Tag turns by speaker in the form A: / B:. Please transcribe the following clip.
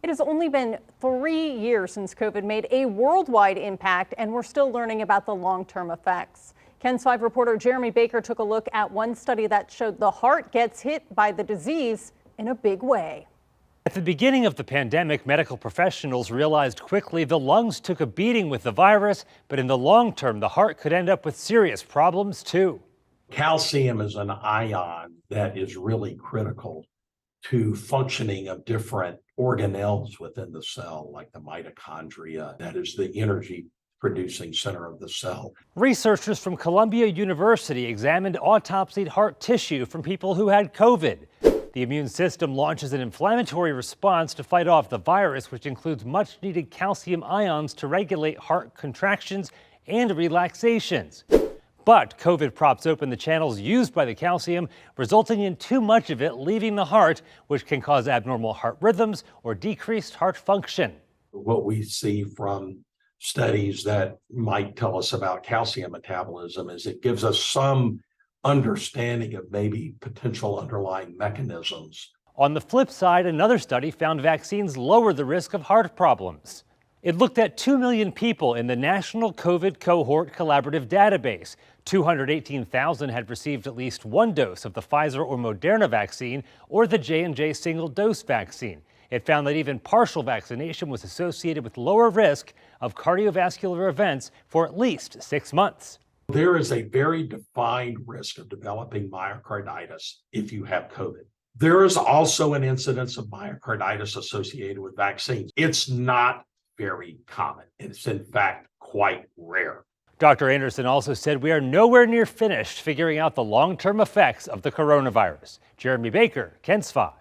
A: It has only been 3 years since COVID made a worldwide impact, and we're still learning about the long-term effects. KENS 5 reporter Jeremy Baker took a look at one study that showed the heart gets hit by the disease in a big way.
B: At the beginning of the pandemic, medical professionals realized quickly the lungs took a beating with the virus, but in the long term, the heart could end up with serious problems too.
C: Calcium is an ion that is really critical to functioning of different organelles within the cell, like the mitochondria, that is the energy producing center of the cell.
B: Researchers from Columbia University examined autopsied heart tissue from people who had COVID. The immune system launches an inflammatory response to fight off the virus, which includes much needed calcium ions to regulate heart contractions and relaxations. But COVID props open the channels used by the calcium, resulting in too much of it leaving the heart, which can cause abnormal heart rhythms or decreased heart function.
C: What we see from studies that might tell us about calcium metabolism is it gives us some understanding of maybe potential underlying mechanisms.
B: On the flip side, another study found vaccines lower the risk of heart problems. It looked at 2 million people in the National COVID Cohort Collaborative Database. 218,000 had received at least one dose of the Pfizer or Moderna vaccine or the J&J single-dose vaccine. It found that even partial vaccination was associated with lower risk of cardiovascular events for at least 6 months.
C: There is a very defined risk of developing myocarditis if you have COVID. There is also an incidence of myocarditis associated with vaccines. It's not very common. It's in fact quite rare.
B: Dr. Anderson also said we are nowhere near finished figuring out the long-term effects of the coronavirus. Jeremy Baker, KENS 5.